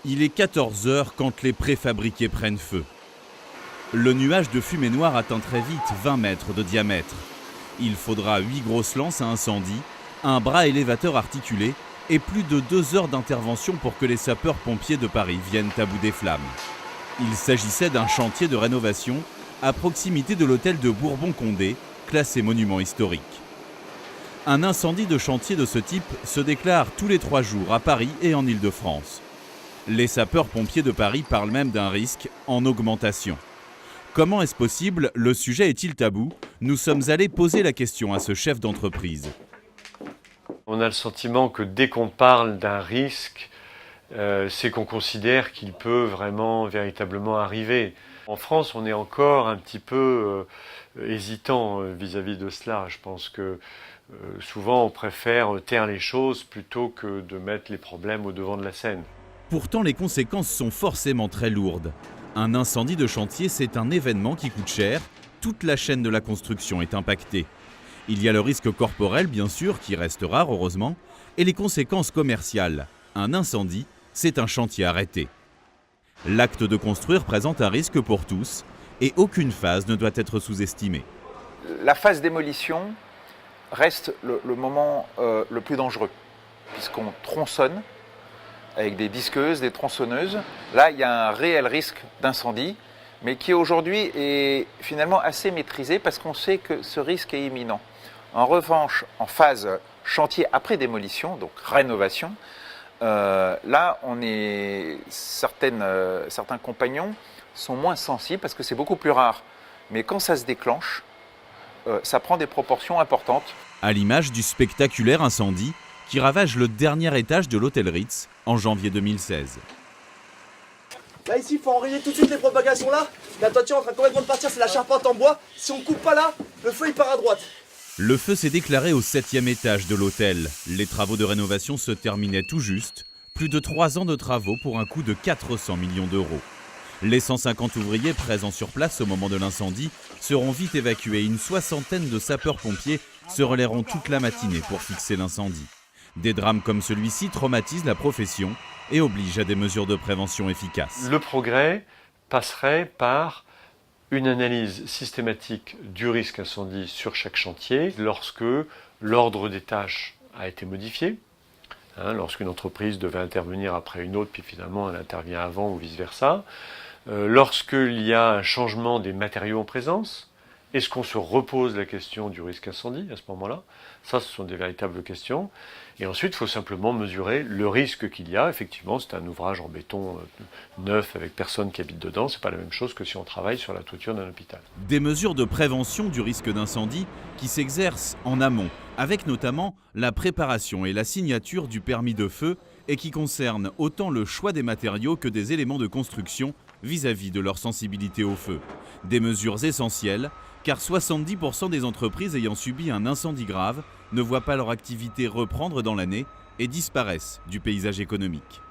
Il est 14 h quand les préfabriqués prennent feu. Le nuage de fumée noire atteint très vite 20 mètres de diamètre. Il faudra 8 grosses lances à incendie, un bras élévateur articulé et plus de 2 heures d'intervention pour que les sapeurs-pompiers de Paris viennent à bout des flammes. Il s'agissait d'un chantier de rénovation à proximité de l'hôtel de Bourbon-Condé, classé monument historique. Un incendie de chantier de ce type se déclare tous les 3 jours à Paris et en Île-de-France. Les sapeurs-pompiers de Paris parlent même d'un risque en augmentation. Comment est-ce possible? Le sujet est-il tabou? Nous sommes allés poser la question à ce chef d'entreprise. On a le sentiment que dès qu'on parle d'un risque, c'est qu'on considère qu'il peut vraiment, véritablement arriver. En France, on est encore un petit peu hésitant vis-à-vis de cela. Je pense que souvent, on préfère taire les choses plutôt que de mettre les problèmes au devant de la scène. Pourtant, les conséquences sont forcément très lourdes. Un incendie de chantier, c'est un événement qui coûte cher. Toute la chaîne de la construction est impactée. Il y a le risque corporel, bien sûr, qui reste rare, heureusement, et les conséquences commerciales. Un incendie, c'est un chantier arrêté. L'acte de construire présente un risque pour tous, et aucune phase ne doit être sous-estimée. La phase démolition reste le moment le plus dangereux, puisqu'on tronçonne avec des disqueuses, des tronçonneuses. Là, il y a un réel risque d'incendie, mais qui aujourd'hui est finalement assez maîtrisé parce qu'on sait que ce risque est imminent. En revanche, en phase chantier après démolition, donc rénovation, là, certains compagnons sont moins sensibles parce que c'est beaucoup plus rare. Mais quand ça se déclenche, ça prend des proportions importantes. À l'image du spectaculaire incendie qui ravage le dernier étage de l'hôtel Ritz en janvier 2016. Là ici, il faut enrayer tout de suite les propagations là. La toiture est en train complètement de partir, c'est la charpente en bois. Si on coupe pas là, le feu il part à droite. Le feu s'est déclaré au 7e étage de l'hôtel. Les travaux de rénovation se terminaient tout juste. Plus de 3 ans de travaux pour un coût de 400 millions d'euros. Les 150 ouvriers présents sur place au moment de l'incendie seront vite évacués. Une soixantaine de sapeurs-pompiers se relaieront toute la matinée pour fixer l'incendie. Des drames comme celui-ci traumatisent la profession et obligent à des mesures de prévention efficaces. Le progrès passerait par une analyse systématique du risque incendie sur chaque chantier lorsque l'ordre des tâches a été modifié. Lorsqu'une entreprise devait intervenir après une autre, puis finalement elle intervient avant ou vice-versa. Lorsqu'il y a un changement des matériaux en présence, est-ce qu'on se repose la question du risque incendie à ce moment-là? Ça, ce sont des véritables questions. Et ensuite, il faut simplement mesurer le risque qu'il y a. Effectivement, c'est un ouvrage en béton neuf avec personne qui habite dedans. Ce n'est pas la même chose que si on travaille sur la toiture d'un hôpital. Des mesures de prévention du risque d'incendie qui s'exercent en amont, avec notamment la préparation et la signature du permis de feu et qui concernent autant le choix des matériaux que des éléments de construction vis-à-vis de leur sensibilité au feu. Des mesures essentielles, car 70% des entreprises ayant subi un incendie grave ne voient pas leur activité reprendre dans l'année et disparaissent du paysage économique.